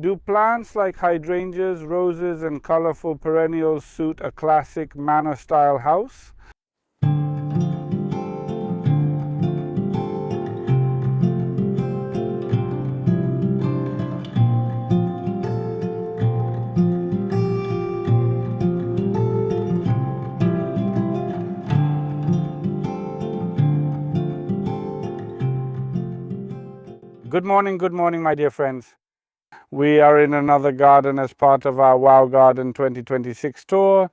Do plants like hydrangeas, roses, and colorful perennials suit a classic Manor-style house? Good morning, my dear friends. We are in another garden as part of our Wow Garden 2026 tour.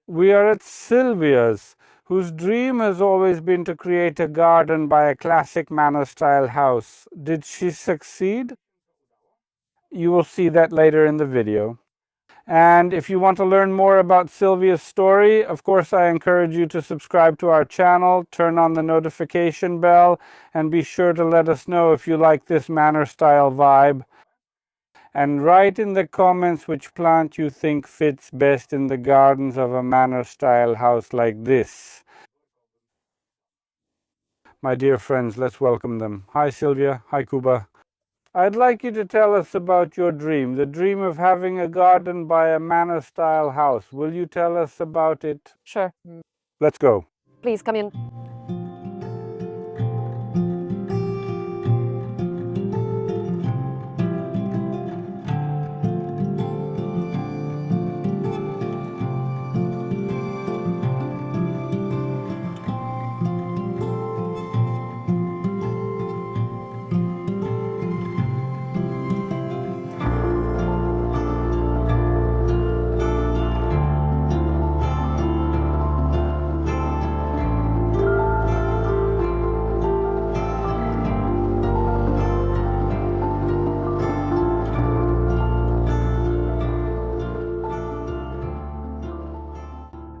We are at Sylwia's, whose dream has always been to create a garden by a classic Manor-style house. Did she succeed? You will see that later in the video. And if you want to learn more about Sylwia's story, of course, I encourage you to subscribe to our channel, turn on the notification bell, and be sure to let us know if you like this Manor-style vibe. And write in the comments which plant you think fits best in the gardens of a Manor-style house like this. My dear friends, let's welcome them. Hi Sylwia, hi Kuba. I'd like you to tell us about your dream, the dream of having a garden by a Manor-style house. Will you tell us about it? Sure. Let's go. Please come in.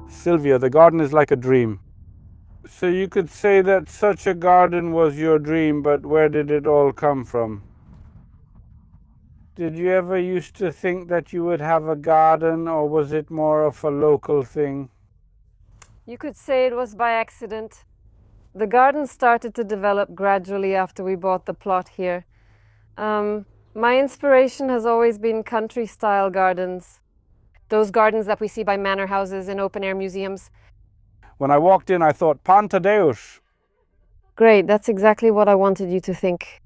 Sylwia, the garden is like a dream. So you could say that such a garden was your dream, but where did it all come from? Did you ever used to think that you would have a garden, or was it more of a local thing? You could say it was by accident. The garden started to develop gradually after we bought the plot here. My inspiration has always been country-style gardens. Those gardens that we see by manor houses and open-air museums. When I walked in, I thought, Pantadeus. Great, that's exactly what I wanted you to think.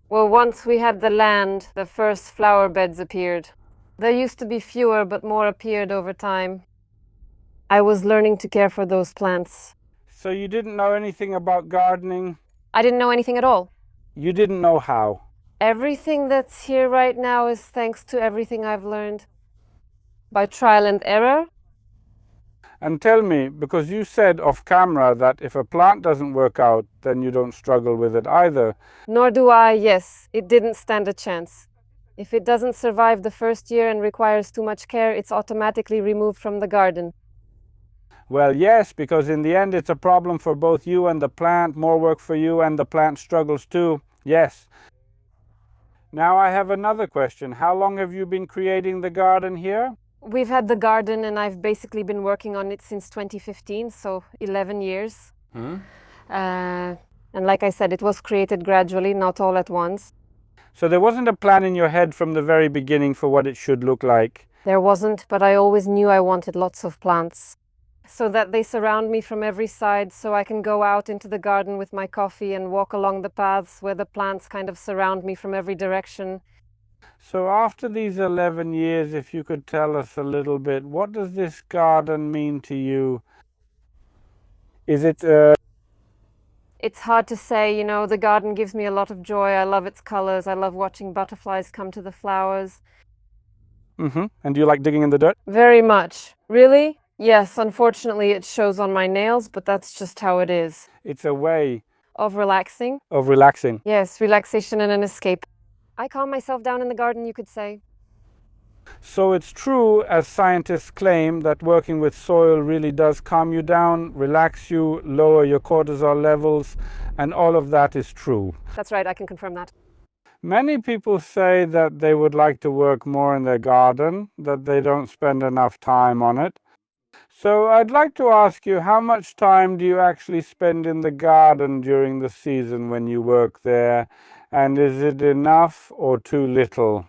Well, once we had the land, the first flower beds appeared. There used to be fewer, but more appeared over time. I was learning to care for those plants. So you didn't know anything about gardening? I didn't know anything at all. You didn't know how? Everything that's here right now is thanks to everything I've learned. By trial and error. And tell me, because you said off camera that if a plant doesn't work out, then you don't struggle with it either. Nor do I, yes. It didn't stand a chance. If it doesn't survive the first year and requires too much care, it's automatically removed from the garden. Well, yes, because in the end it's a problem for both you and the plant, more work for you, and the plant struggles too. Yes. Now I have another question. How long have you been creating the garden here? We've had the garden and I've basically been working on it since 2015, so 11 years. And like I said, it was created gradually, not all at once. So there wasn't a plan in your head from the very beginning for what it should look like? There wasn't, but I always knew I wanted lots of plants. So that they surround me from every side, so I can go out into the garden with my coffee and walk along the paths where the plants kind of surround me from every direction. So after these 11 years, if you could tell us a little bit, what does this garden mean to you? Is it... It's hard to say, you know, the garden gives me a lot of joy. I love its colors. I love watching butterflies come to the flowers. And do you like digging in the dirt? Very much. Really? Yes, unfortunately it shows on my nails, but that's just how it is. It's a way Of relaxing? of relaxing. Yes, relaxation and an escape. I calm myself down in the garden, you could say. So it's true, as scientists claim, that working with soil really does calm you down, relax you, lower your cortisol levels, and all of that is true. That's right, I can confirm that. Many people say that they would like to work more in their garden, that they don't spend enough time on it. So I'd like to ask you, how much time do you actually spend in the garden during the season when you work there? And is it enough or too little?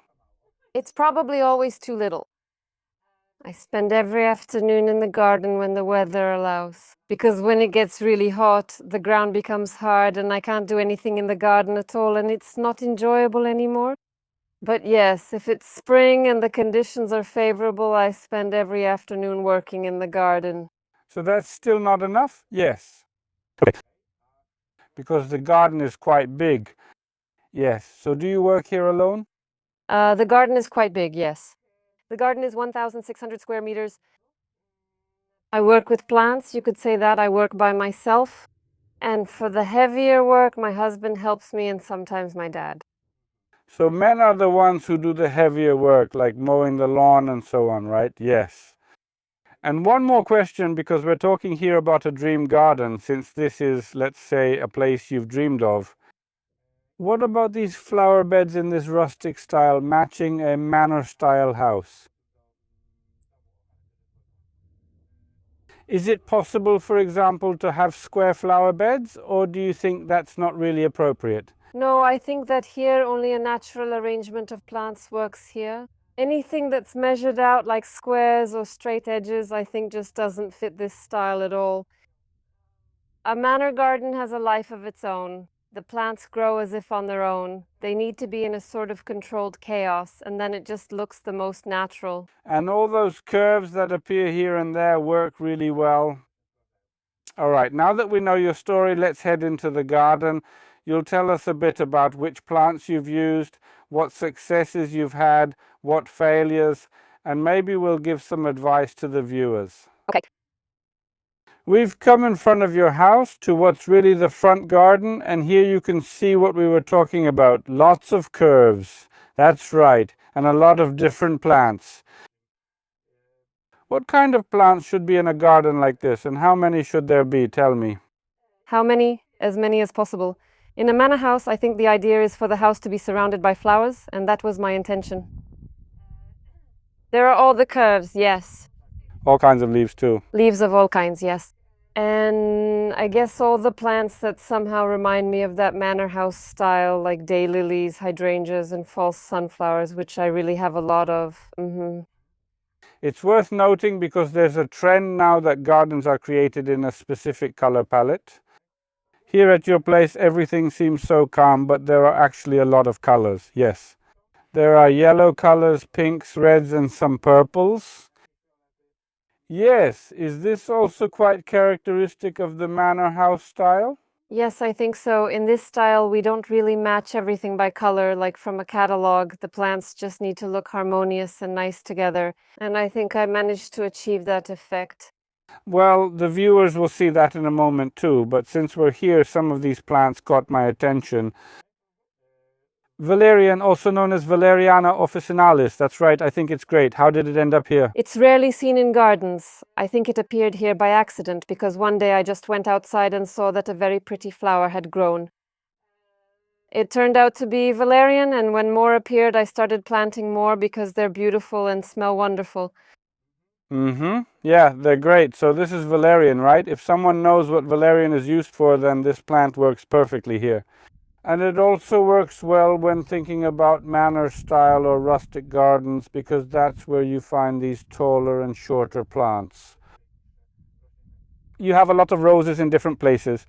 It's probably always too little. I spend every afternoon in the garden when the weather allows. Because when it gets really hot, the ground becomes hard and I can't do anything in the garden at all and it's not enjoyable anymore. But yes, if it's spring and the conditions are favorable, I spend every afternoon working in the garden. So that's still not enough? Yes. Okay. Because the garden is quite big. Yes. So do you work here alone? The garden is quite big, yes. The garden is 1,600 square meters. I work with plants, you could say that. I work by myself. And for the heavier work, my husband helps me and sometimes my dad. So men are the ones who do the heavier work, like mowing the lawn and so on, right? Yes. And one more question, because we're talking here about a dream garden, since this is, let's say, a place you've dreamed of. What about these flower beds in this rustic style matching a manor-style house? Is it possible, for example, to have square flower beds, or do you think that's not really appropriate? No, I think that here only a natural arrangement of plants works here. Anything that's measured out like squares or straight edges, I think just doesn't fit this style at all. A manor garden has a life of its own. The plants grow as if on their own. They need to be in a sort of controlled chaos, and then it just looks the most natural. And all those curves that appear here and there work really well. All right, now that we know your story, let's head into the garden. You'll tell us a bit about which plants you've used, what successes you've had, what failures, and maybe we'll give some advice to the viewers. Okay. We've come in front of your house to what's really the front garden, and here you can see what we were talking about. Lots of curves. That's right, and a lot of different plants. What kind of plants should be in a garden like this, and how many should there be? Tell me. How many? As many as possible. In a manor house, I think the idea is for the house to be surrounded by flowers, and that was my intention. There are all the curves, yes. All kinds of leaves too. Leaves of all kinds, yes. And I guess all the plants that somehow remind me of that manor house style, like daylilies, hydrangeas, and false sunflowers, which I really have a lot of. It's worth noting because there's a trend now that gardens are created in a specific color palette. Here at your place, everything seems so calm, but there are actually a lot of colors, yes. There are yellow colors, pinks, reds, and some purples. Yes, is this also quite characteristic of the manor house style? Yes, I think so. In this style, we don't really match everything by color, like from a catalog. The plants just need to look harmonious and nice together. And I think I managed to achieve that effect. Well, the viewers will see that in a moment too, but since we're here, some of these plants caught my attention. Valerian, also known as Valeriana officinalis. That's right, I think it's great. How did it end up here? It's rarely seen in gardens. I think it appeared here by accident because one day I just went outside and saw that a very pretty flower had grown. It turned out to be valerian, and when more appeared, I started planting more because they're beautiful and smell wonderful. Yeah, they're great. So this is valerian, right? If someone knows what valerian is used for, then this plant works perfectly here. And it also works well when thinking about manor-style or rustic gardens, because that's where you find these taller and shorter plants. You have a lot of roses in different places.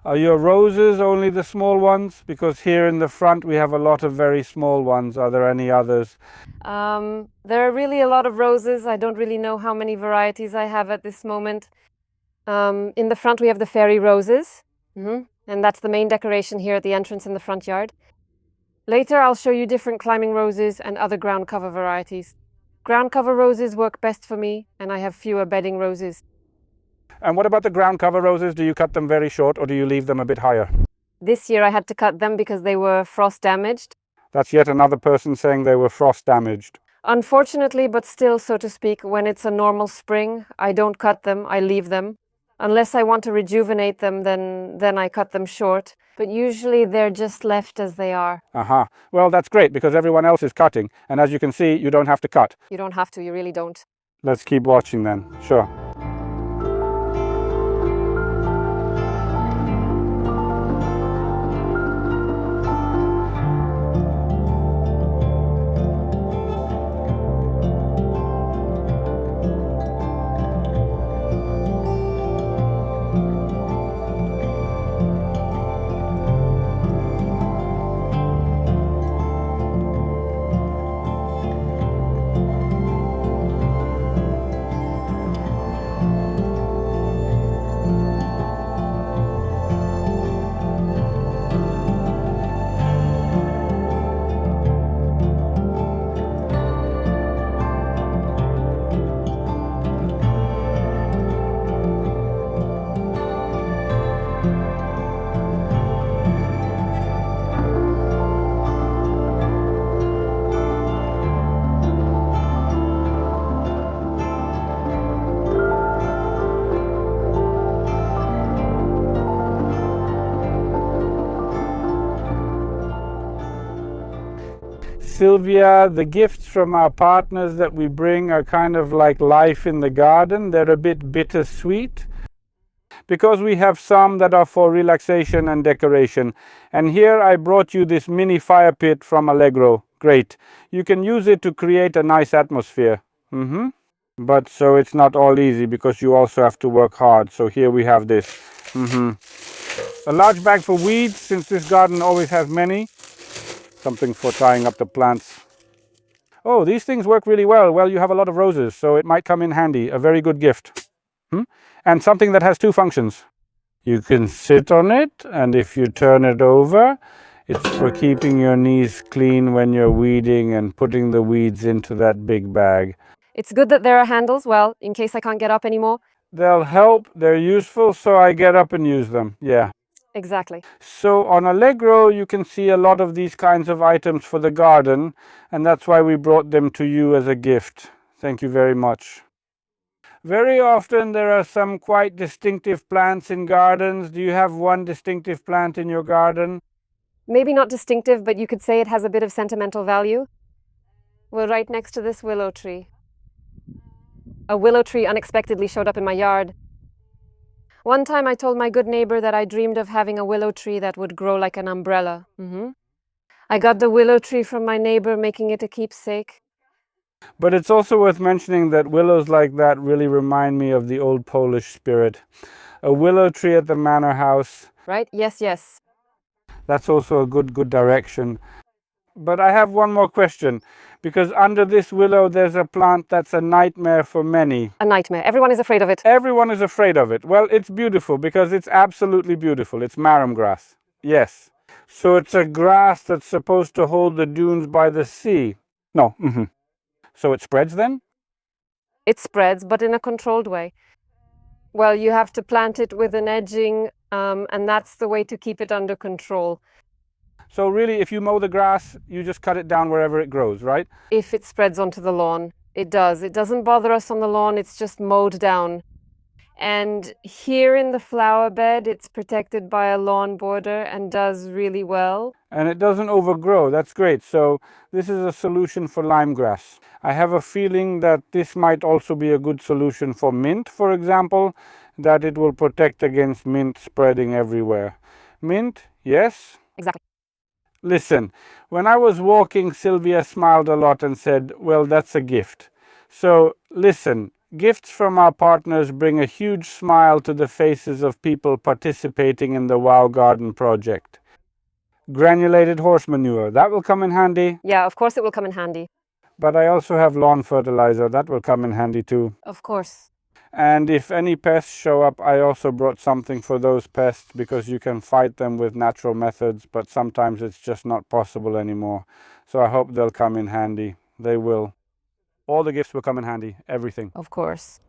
Are your roses only the small ones? Because here in the front we have a lot of very small ones. Are there any others? There are really a lot of roses. I don't really know how many varieties I have at this moment. In the front we have the fairy roses. And that's the main decoration here at the entrance in the front yard. Later I'll show you different climbing roses and other ground cover varieties. Ground cover roses work best for me, and I have fewer bedding roses. And what about the ground cover roses? Do you cut them very short or do you leave them a bit higher? This year I had to cut them because they were frost damaged. That's yet another person saying they were frost damaged. Unfortunately, but still, so to speak, when it's a normal spring, I don't cut them, I leave them. Unless I want to rejuvenate them, then I cut them short. But usually they're just left as they are. Well, that's great because everyone else is cutting. And as you can see, you don't have to cut. You don't have to, you really don't. Let's keep watching then. Sure. Sylwia, the gifts from our partners that we bring are kind of like life in the garden. They're a bit bittersweet because we have some that are for relaxation and decoration. And here I brought you this mini fire pit from Allegro. Great. You can use it to create a nice atmosphere. But so it's not all easy because you also have to work hard. So here we have this. A large bag for weeds, since this garden always has many. Something for tying up the plants. Oh, these things work really well. Well, you have a lot of roses, so it might come in handy. A very good gift. And something that has two functions. You can sit on it, and if you turn it over, it's for keeping your knees clean when you're weeding and putting the weeds into that big bag. It's good that there are handles, well, in case I can't get up anymore. They'll help, they're useful, so I get up and use them. Yeah. Exactly. So on Allegro, you can see a lot of these kinds of items for the garden, and that's why we brought them to you as a gift. Thank you very much. Very often there are some quite distinctive plants in gardens. Do you have one distinctive plant in your garden? Maybe not distinctive, but you could say it has a bit of sentimental value. We're right next to this willow tree. A willow tree unexpectedly showed up in my yard. One time I told my good neighbor that I dreamed of having a willow tree that would grow like an umbrella. I got the willow tree from my neighbor, making it a keepsake. But it's also worth mentioning that willows like that really remind me of the old Polish spirit. A willow tree at the manor house. Right? Yes, yes. That's also a good direction. But I have one more question, because under this willow there's a plant that's a nightmare for many. A nightmare. Everyone is afraid of it. Everyone is afraid of it. Well, it's beautiful because it's absolutely beautiful. It's marram grass. Yes. So it's a grass that's supposed to hold the dunes by the sea. No. So it spreads then? It spreads, but in a controlled way. Well, you have to plant it with an edging, and that's the way to keep it under control. So really, if you mow the grass, you just cut it down wherever it grows, right? If it spreads onto the lawn, it does. It doesn't bother us on the lawn, it's just mowed down. And here in the flower bed, it's protected by a lawn border and does really well. And it doesn't overgrow. That's great. So this is a solution for lime grass. I have a feeling that this might also be a good solution for mint, for example, that it will protect against mint spreading everywhere. Mint, yes? Exactly. Listen, when I was walking, Sylwia smiled a lot and said, well, that's a gift. So listen, gifts from our partners bring a huge smile to the faces of people participating in the Wow Garden project. Granulated horse manure, that will come in handy. Yeah, of course it will come in handy. But I also have lawn fertilizer, that will come in handy too. Of course. And if any pests show up, I also brought something for those pests, because you can fight them with natural methods, but sometimes it's just not possible anymore. So I hope they'll come in handy. They will. All the gifts will come in handy, everything. Of course.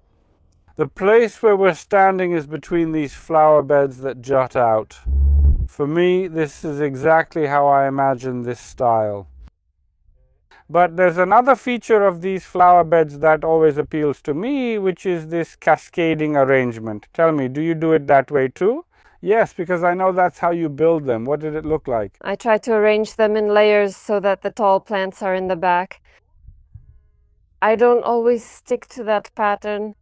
The place where we're standing is between these flower beds that jut out. For me, this is exactly how I imagine this style. But there's another feature of these flower beds that always appeals to me, which is this cascading arrangement. Tell me, do you do it that way too? Yes, because I know that's how you build them. What did it look like? I try to arrange them in layers so that the tall plants are in the back. I don't always stick to that pattern.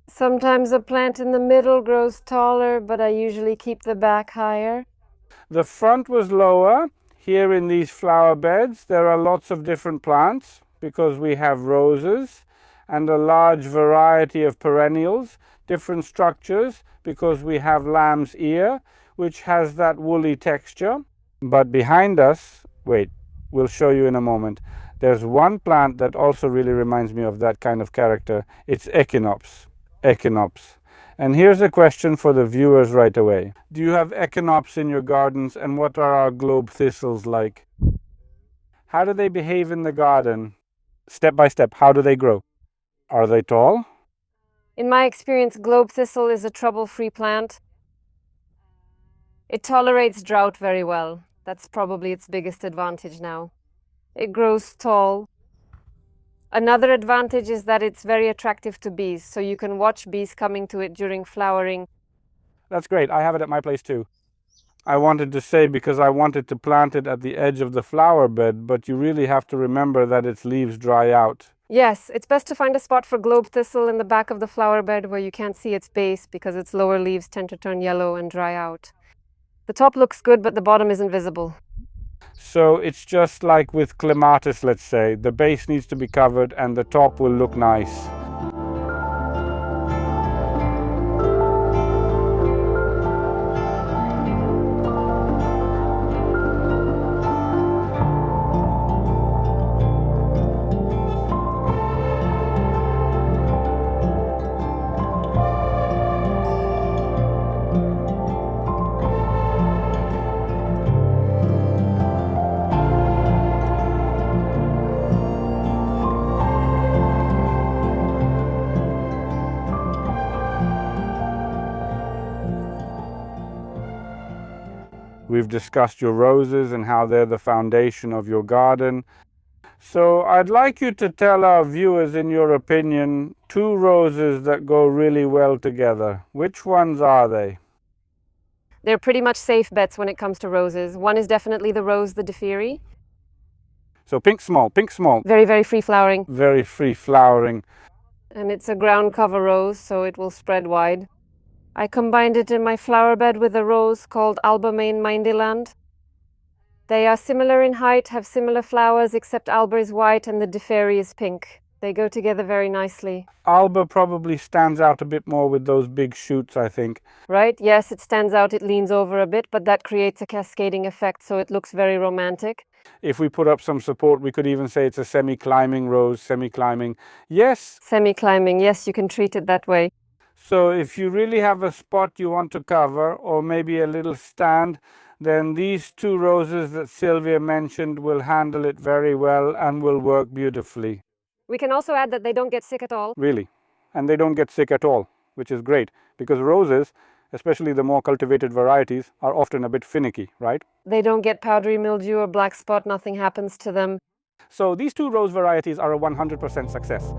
Sometimes a plant in the middle grows taller, but I usually keep the back higher. The front was lower. Here in these flower beds, there are lots of different plants because we have roses and a large variety of perennials, different structures because we have lamb's ear, which has that woolly texture. But behind us, wait, we'll show you in a moment. There's one plant that also really reminds me of that kind of character. It's echinops. Echinops. And here's a question for the viewers right away. Do you have echinops in your gardens, and what are our globe thistles like? How do they behave in the garden? Step by step, how do they grow? Are they tall? In my experience, globe thistle is a trouble-free plant. It tolerates drought very well. That's probably its biggest advantage now. It grows tall. Another advantage is that it's very attractive to bees, so you can watch bees coming to it during flowering. That's great. I have it at my place too. I wanted to say because I wanted to plant it at the edge of the flower bed, but you really have to remember that its leaves dry out. Yes, it's best to find a spot for globe thistle in the back of the flower bed where you can't see its base because its lower leaves tend to turn yellow and dry out. The top looks good, but the bottom isn't visible. So it's just like with clematis, let's say. The base needs to be covered and the top will look nice. We've discussed your roses and how they're the foundation of your garden. So I'd like you to tell our viewers, in your opinion, 2 roses that go really well together. Which ones are they? They're pretty much safe bets when it comes to roses. One is definitely the rose, the Defiri. So pink small. Very, very free flowering. Very free flowering. And it's a ground cover rose, so it will spread wide. I combined it in my flower bed with a rose called Alba Main Mindeland. They are similar in height, have similar flowers, except Alba is white and the Deferi is pink. They go together very nicely. Alba probably stands out a bit more with those big shoots, I think. Right? Yes, it stands out, it leans over a bit, but that creates a cascading effect, so it looks very romantic. If we put up some support, we could even say it's a semi-climbing rose, semi-climbing. Yes. Semi-climbing, yes, you can treat it that way. So if you really have a spot you want to cover, or maybe a little stand, then these 2 roses that Sylwia mentioned will handle it very well and will work beautifully. We can also add that they don't get sick at all. Really. And they don't get sick at all, which is great, because roses, especially the more cultivated varieties, are often a bit finicky, right? They don't get powdery mildew or black spot, nothing happens to them. So these 2 rose varieties are a 100% success.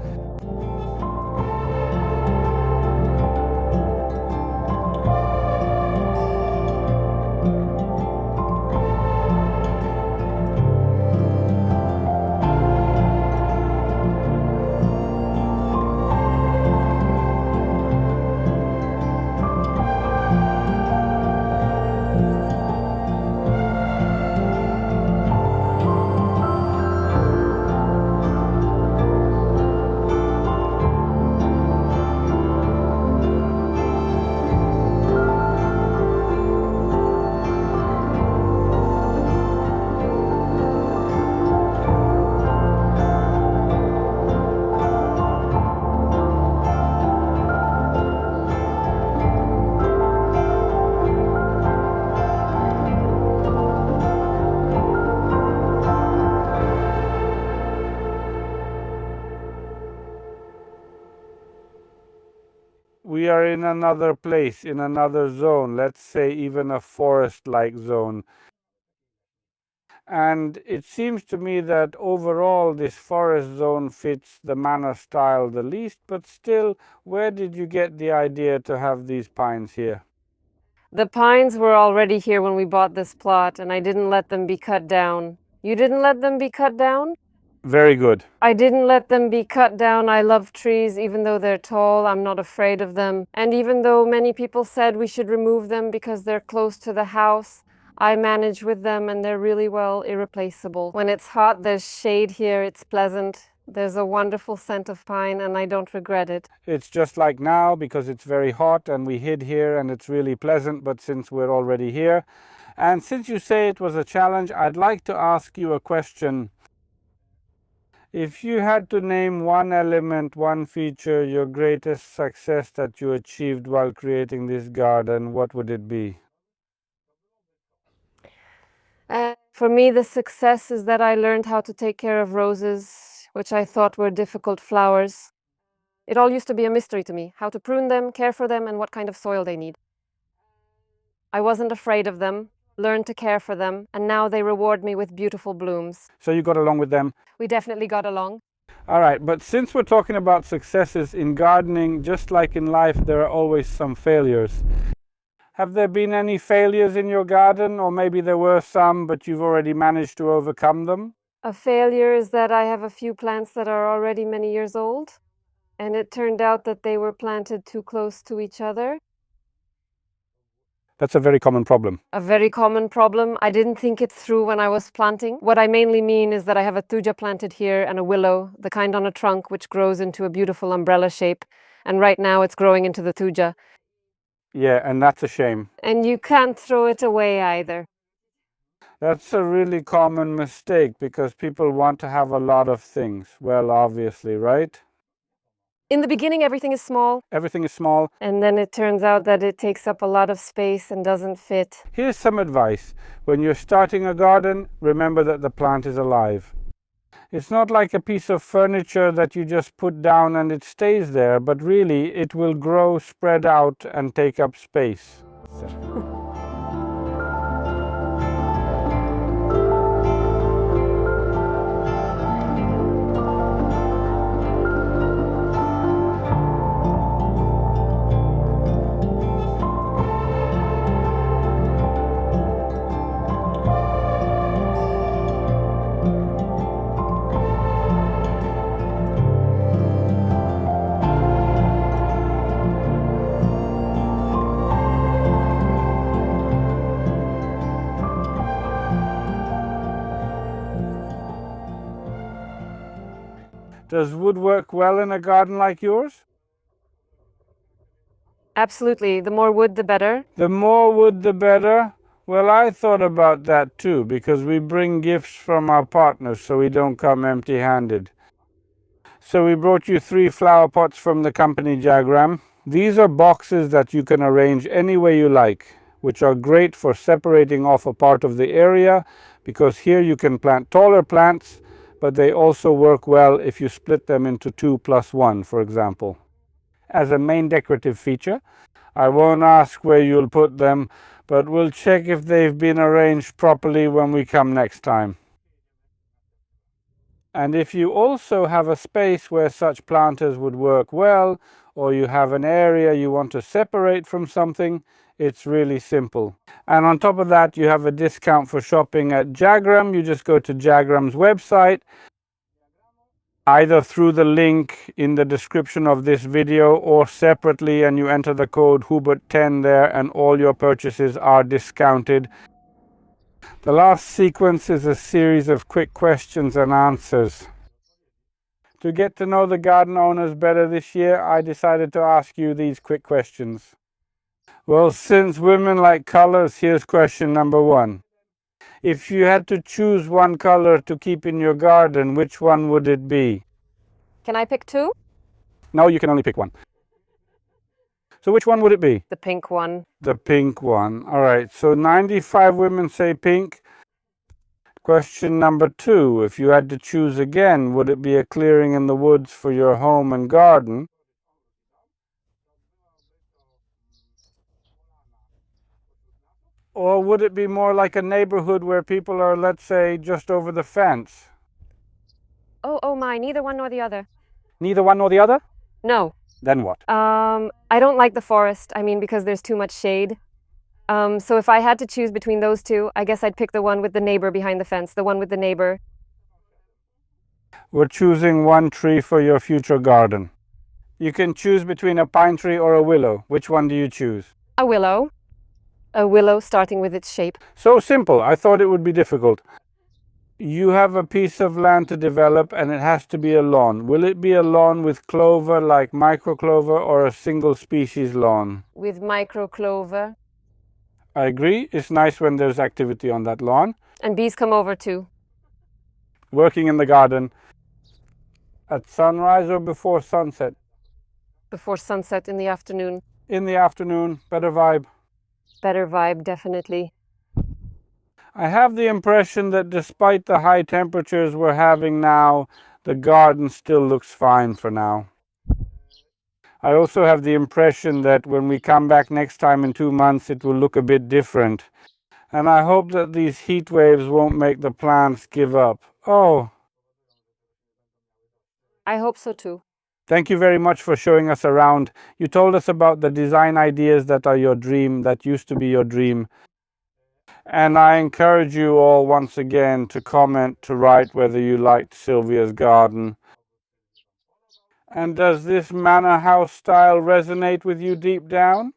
We are in another place, in another zone, let's say even a forest-like zone. And it seems to me that overall this forest zone fits the Manor-Style the least, but still, where did you get the idea to have these pines here? The pines were already here when we bought this plot, and I didn't let them be cut down. You didn't let them be cut down? Very good. I didn't let them be cut down. I love trees, even though they're tall. I'm not afraid of them. And even though many people said we should remove them because they're close to the house, I manage with them and they're really well irreplaceable. When it's hot, there's shade here. It's pleasant. There's a wonderful scent of pine and I don't regret it. It's just like now because it's very hot and we hid here and it's really pleasant, but since we're already here, and since you say it was a challenge, I'd like to ask you a question. If you had to name one element, one feature, your greatest success that you achieved while creating this garden, what would it be? For me, the success is that I learned how to take care of roses, which I thought were difficult flowers. It all used to be a mystery to me, how to prune them, care for them, and what kind of soil they need. I wasn't afraid of them, learned to care for them, and now they reward me with beautiful blooms. So you got along with them? We definitely got along. All right, but since we're talking about successes in gardening, just like in life, there are always some failures. Have there been any failures in your garden, or maybe there were some, but you've already managed to overcome them? A failure is that I have a few plants that are already many years old, and it turned out that they were planted too close to each other. That's a very common problem. A very common problem. I didn't think it through when I was planting. What I mainly mean is that I have a thuja planted here and a willow, the kind on a trunk which grows into a beautiful umbrella shape. And right now it's growing into the thuja. Yeah, and that's a shame. And you can't throw it away either. That's a really common mistake because people want to have a lot of things. Well, obviously, right? In the beginning, everything is small. Everything is small. And then it turns out that it takes up a lot of space and doesn't fit. Here's some advice. When you're starting a garden, remember that the plant is alive. It's not like a piece of furniture that you just put down and it stays there, but really it will grow, spread out, and take up space. Does wood work well in a garden like yours? Absolutely. The more wood, the better. The more wood, the better. Well, I thought about that too, because we bring gifts from our partners so we don't come empty-handed. So we brought you 3 flower pots from the company Jagram. These are boxes that you can arrange any way you like, which are great for separating off a part of the area, because here you can plant taller plants, but they also work well if you split them into 2+1, for example. As a main decorative feature, I won't ask where you'll put them, but we'll check if they've been arranged properly when we come next time. And if you also have a space where such planters would work well, or you have an area you want to separate from something, it's really simple. And on top of that, you have a discount for shopping at Jagram. You just go to Jagram's website, either through the link in the description of this video or separately, and you enter the code Hubert10 there, and all your purchases are discounted. The last sequence is a series of quick questions and answers. To get to know the garden owners better this year, I decided to ask you these quick questions. Well, since women like colors, here's question number 1. If you had to choose one color to keep in your garden, which one would it be? Can I pick 2? No, you can only pick one. So which one would it be? The pink one. The pink one. All right, so 95 women say pink. Question number 2. If you had to choose again, would it be a clearing in the woods for your home and garden? Or would it be more like a neighborhood where people are, let's say, just over the fence? Oh my, neither one nor the other. Neither one nor the other? No. Then what? I don't like the forest. I mean, because there's too much shade. So if I had to choose between those two, I guess I'd pick the one with the neighbor behind the fence, the one with the neighbor. We're choosing one tree for your future garden. You can choose between a pine tree or a willow. Which one do you choose? A willow. A willow starting with its shape. So simple. I thought it would be difficult. You have a piece of land to develop and it has to be a lawn. Will it be a lawn with clover like microclover or a single species lawn? With microclover. I agree. It's nice when there's activity on that lawn. And bees come over too. Working in the garden. At sunrise or before sunset? Before sunset in the afternoon. In the afternoon. Better vibe. Better vibe, definitely. I have the impression that despite the high temperatures we're having now, the garden still looks fine for now. I also have the impression that when we come back next time in 2 months, it will look a bit different. And I hope that these heat waves won't make the plants give up. Oh. I hope so too. Thank you very much for showing us around. You told us about the design ideas that are your dream, that used to be your dream. And I encourage you all once again to comment, to write whether you liked Sylwia's garden. And does this manor house style resonate with you deep down?